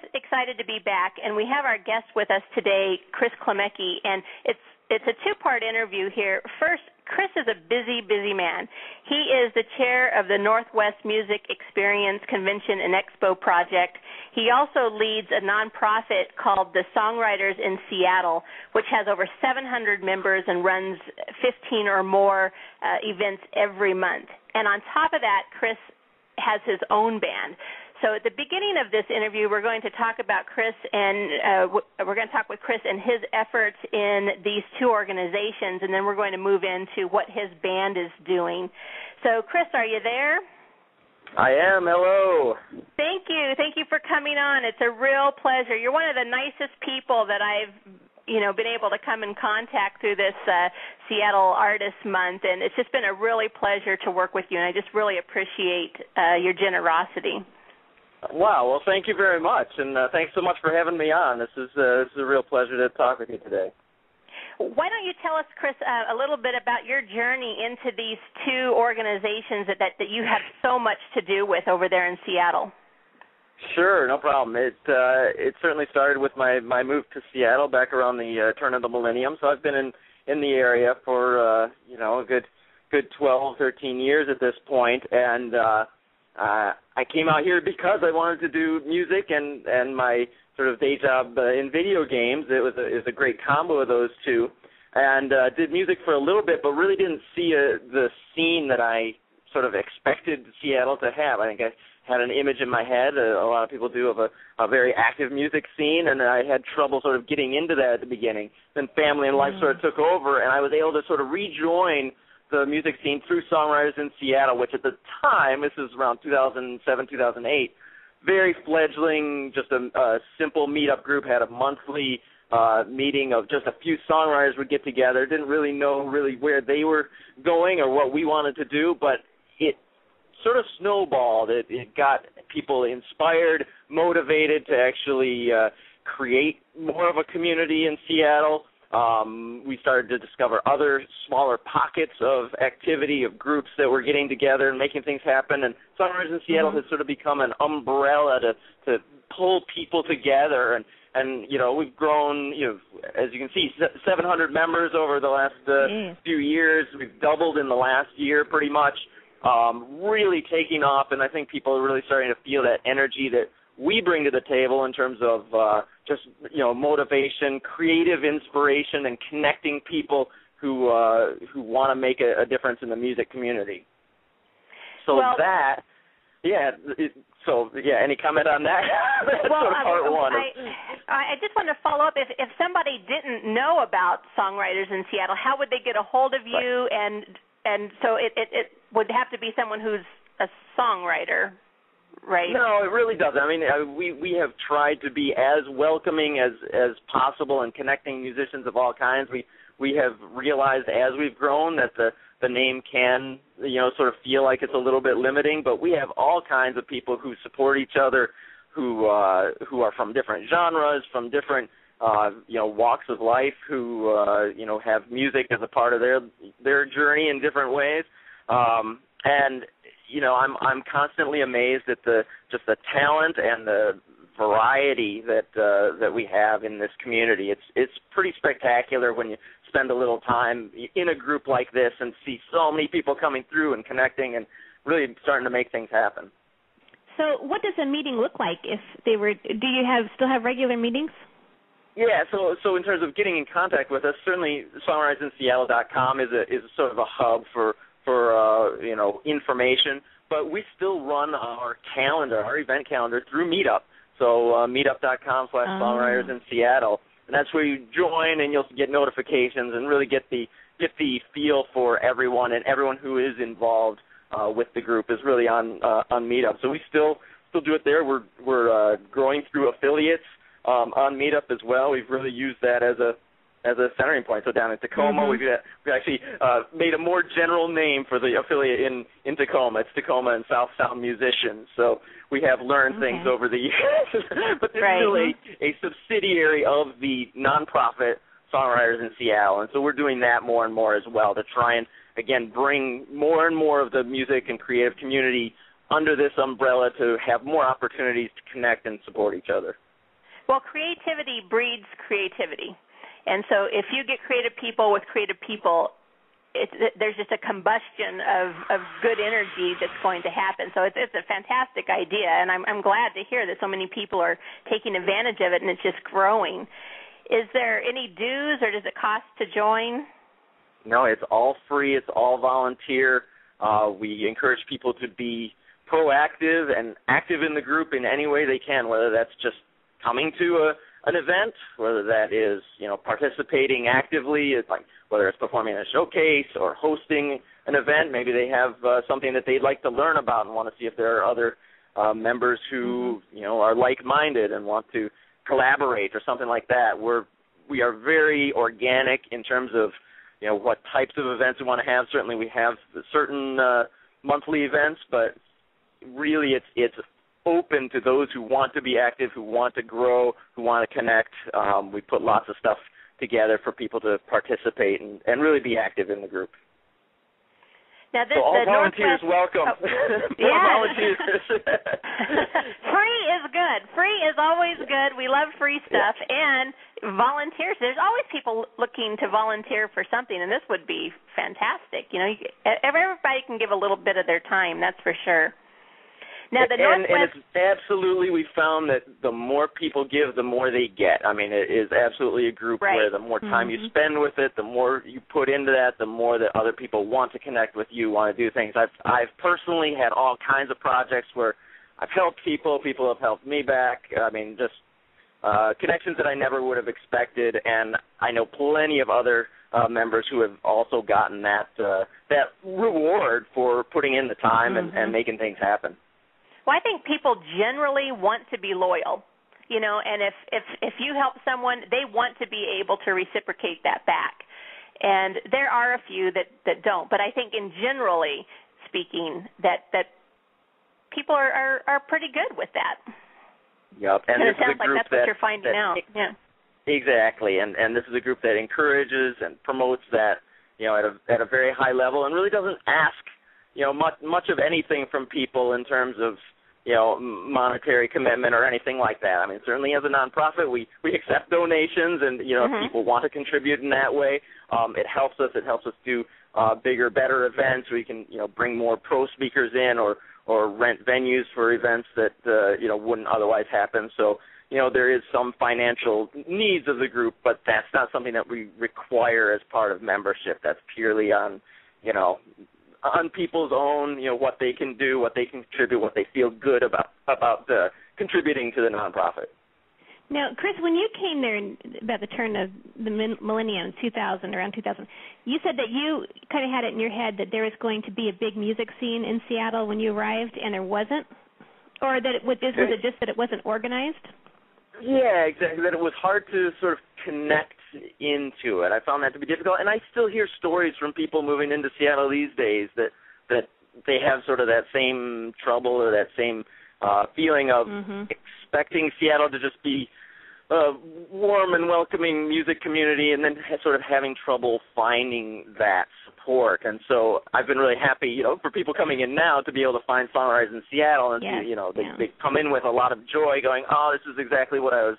really excited to be back, and we have our guest with us today, Chris Klimecky, and it's a two-part interview here. First, Chris is a busy, busy man. He is the chair of the Northwest Music Experience Convention and Expo Project. He also leads a nonprofit called the Songwriters in Seattle, which has over 700 members and runs 15 or more events every month. And on top of that, Chris has his own band. So at the beginning of this interview, we're going to talk about Chris, and we're going to talk with Chris and his efforts in these two organizations, and then we're going to move into what his band is doing. So, Chris, are you there? I am. Hello. Thank you. Thank you for coming on. It's a real pleasure. You're one of the nicest people that I've been able to come in contact through this Seattle Artist Month, and it's just been a really pleasure to work with you, and I just really appreciate your generosity. Wow. Well, thank you very much, and thanks so much for having me on. This is a real pleasure to talk with you today. Why don't you tell us, Chris, a little bit about your journey into these two organizations that you have so much to do with over there in Seattle? Sure, no problem. It certainly started with my move to Seattle back around the turn of the millennium. So I've been in the area for a good 12, 13 years at this point, and I came out here because I wanted to do music and my sort of day job in video games. It was a great combo of those two, and did music for a little bit, but really didn't see the scene that I sort of expected Seattle to have. I think I had an image in my head, a lot of people do, of a very active music scene, and I had trouble sort of getting into that at the beginning. Then family and life sort of took over, and I was able to sort of rejoin the music scene through Songwriters in Seattle, which at the time, this is around 2007, 2008, very fledgling, just a simple meetup group, had a monthly meeting of just a few songwriters would get together, didn't really know where they were going or what we wanted to do, but it sort of snowballed. It got people inspired, motivated to actually create more of a community in Seattle. We started to discover other smaller pockets of activity, of groups that were getting together and making things happen. And Songwriters in Seattle has sort of become an umbrella to pull people together. And we've grown, as you can see, 700 members over the last few years. We've doubled in the last year pretty much, really taking off. And I think people are really starting to feel that energy that we bring to the table in terms of just motivation, creative inspiration, and connecting people who want to make a difference in the music community. So any comment on that? That's sort of part one. I just want to follow up. If somebody didn't know about Songwriters in Seattle, how would they get a hold of you? Right. And so it would have to be someone who's a songwriter. Right. No, it really doesn't. I mean, we have tried to be as welcoming as possible and connecting musicians of all kinds. We have realized as we've grown that the name can, sort of feel like it's a little bit limiting, but we have all kinds of people who support each other, who are from different genres, from different walks of life, who have music as a part of their journey in different ways. And I'm constantly amazed at the talent and the variety that we have in this community. It's pretty spectacular when you spend a little time in a group like this and see so many people coming through and connecting and really starting to make things happen. So what does a meeting look like if they were? Do you still have regular meetings? Yeah, so in terms of getting in contact with us, certainly songwritersinseattle.com is a sort of a hub for information, but we still run our event calendar through Meetup. So meetup.com/Songwriters in Seattle, and that's where you join and you'll get notifications and really get the feel for everyone, and everyone who is involved with the group is really on Meetup. So we still do it there. We're growing through affiliates on Meetup as well. We've really used that as a centering point. So down in Tacoma, we actually made a more general name for the affiliate in Tacoma. It's Tacoma and South Sound Musicians. So we have learned things over the years. But this is really a subsidiary of the nonprofit Songwriters in Seattle. And so we're doing that more and more as well to try and, again, bring more and more of the music and creative community under this umbrella to have more opportunities to connect and support each other. Well, creativity breeds creativity. And so if you get creative people with creative people, there's just a combustion of good energy that's going to happen. So it's a fantastic idea, and I'm glad to hear that so many people are taking advantage of it, and it's just growing. Is there any dues, or does it cost to join? No, it's all free. It's all volunteer. We encourage people to be proactive and active in the group in any way they can, whether that's just coming to an event, whether that is, participating actively, like whether it's performing in a showcase or hosting an event. Maybe they have something that they'd like to learn about and want to see if there are other members who, are like-minded and want to collaborate or something like that. We are very organic in terms of, what types of events we want to have. Certainly we have certain monthly events, but really it's open to those who want to be active, who want to grow, who want to connect. We put lots of stuff together for people to participate and really be active in the group. Now so all volunteers welcome. More volunteers. Free is good. Free is always good. We love free stuff. And volunteers, there's always people looking to volunteer for something, and this would be fantastic. Everybody can give a little bit of their time, that's for sure. Now, the Northwest... And it's absolutely, we found that the more people give, the more they get. I mean, it is absolutely a group where the more time you spend with it, the more you put into that, the more that other people want to connect with you, want to do things. I've personally had all kinds of projects where I've helped people have helped me back. I mean, just connections that I never would have expected, and I know plenty of other members who have also gotten that reward for putting in the time and making things happen. Well, I think people generally want to be loyal, and if you help someone, they want to be able to reciprocate that back. And there are a few that don't, but I think in generally speaking that people are pretty good with that. Yep, and it sounds like that's what you're finding out. Yeah. Exactly, and this is a group that encourages and promotes that, at a very high level, and really doesn't ask, much of anything from people in terms of, monetary commitment or anything like that. I mean, certainly as a nonprofit, we accept donations, and if people want to contribute in that way, it helps us. It helps us do bigger, better events. We can, bring more pro speakers in or rent venues for events that wouldn't otherwise happen. So, there is some financial needs of the group, but that's not something that we require as part of membership. That's purely on, on people's own, what they can do, what they can contribute, what they feel good about contributing to the nonprofit. Now, Chris, when you came there about the turn of the millennium, around 2000, you said that you kind of had it in your head that there was going to be a big music scene in Seattle when you arrived, and there wasn't? Or that was it just that it wasn't organized? Yeah, exactly, that it was hard to sort of connect into it. I found that to be difficult, and I still hear stories from people moving into Seattle these days that they have sort of that same trouble or that same feeling of expecting Seattle to just be a warm and welcoming music community, and then sort of having trouble finding that support. And so I've been really happy, for people coming in now to be able to find Songwriters in Seattle, and they come in with a lot of joy, going, "Oh, this is exactly what I was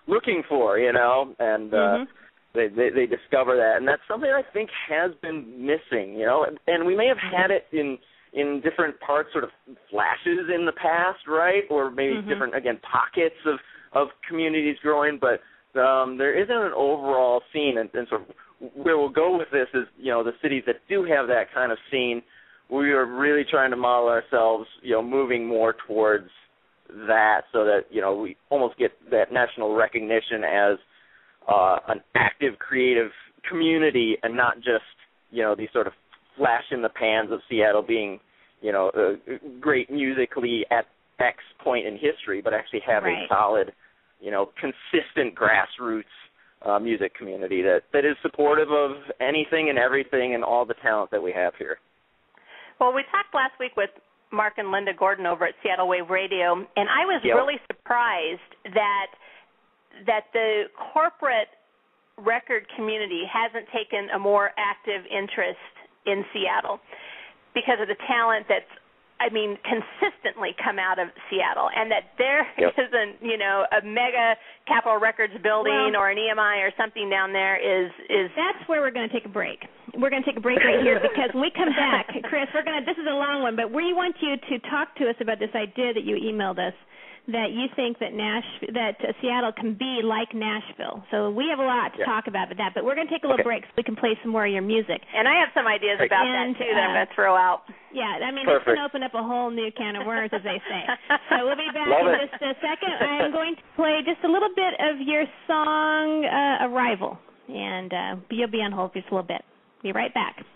looking for," and they discover that, and that's something I think has been missing, and we may have had it in different parts, sort of flashes in the past, right, or maybe different, again, pockets of communities growing, but there isn't an overall scene, and sort of where we'll go with this is, the cities that do have that kind of scene, we are really trying to model ourselves, moving more towards that, so that, we almost get that national recognition as an active, creative community, and not just, these sort of flash in the pans of Seattle being, great musically at X point in history, but actually have a solid, consistent grassroots music community that is supportive of anything and everything and all the talent that we have here. Well, we talked last week with Mark and Linda Gordon over at Seattle Wave Radio, and I was really surprised that the corporate record community hasn't taken a more active interest in Seattle because of the talent that's consistently come out of Seattle, and that there isn't, a mega Capitol Records building or an EMI or something down there is. That's where we're going to take a break. We're going to take a break right here because when we come back, Chris, this is a long one, but we want you to talk to us about this idea that you emailed us, that you think that Seattle can be like Nashville. So we have a lot to talk about with that, but we're going to take a little break so we can play some more of your music. And I have some ideas about that, too, that I'm going to throw out. Yeah, it's going to open up a whole new can of worms, as they say. So we'll be back in just a second. I'm going to play just a little bit of your song, Arrival, and you'll be on hold for just a little bit. Be right back.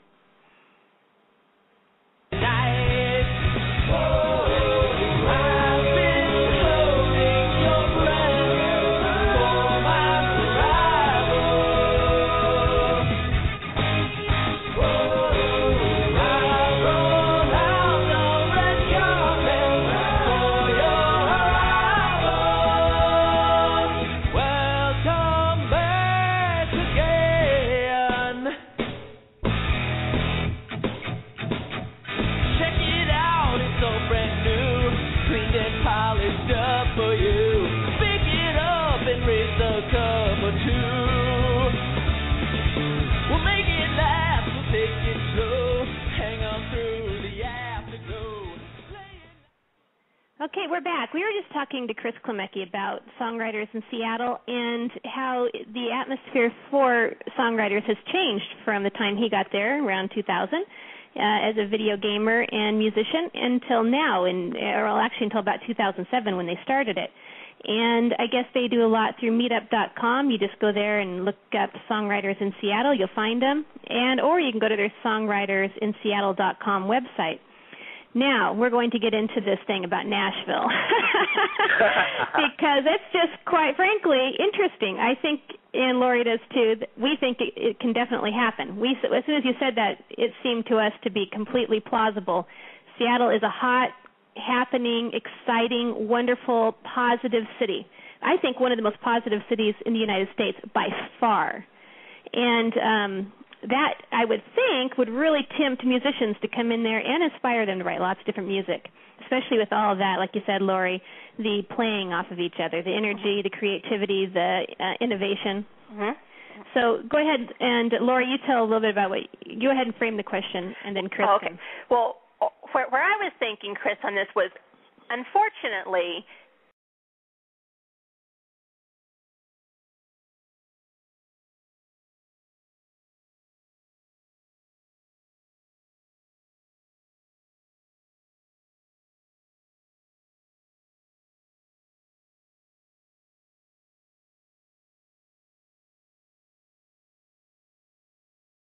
Okay, we're back. We were just talking to Chris Klimecky about songwriters in Seattle and how the atmosphere for songwriters has changed from the time he got there around 2000 as a video gamer and musician until now, actually until about 2007 when they started it. And I guess they do a lot through meetup.com. You just go there and look up songwriters in Seattle. You'll find them. Or you can go to their songwritersinseattle.com website. Now, we're going to get into this thing about Nashville because it's just, quite frankly, interesting. I think, and Lori does too, we think it can definitely happen. As soon as you said that, it seemed to us to be completely plausible. Seattle is a hot, happening, exciting, wonderful, positive city. I think one of the most positive cities in the United States by far. And that, I would think, would really tempt musicians to come in there and inspire them to write lots of different music, especially with all of that, like you said, Lori, the playing off of each other, the energy, the creativity, the innovation. Mm-hmm. So go ahead, and Lori, you tell a little bit about go ahead and frame the question, and then Chris can. Well, where I was thinking, Chris, on this was, unfortunately,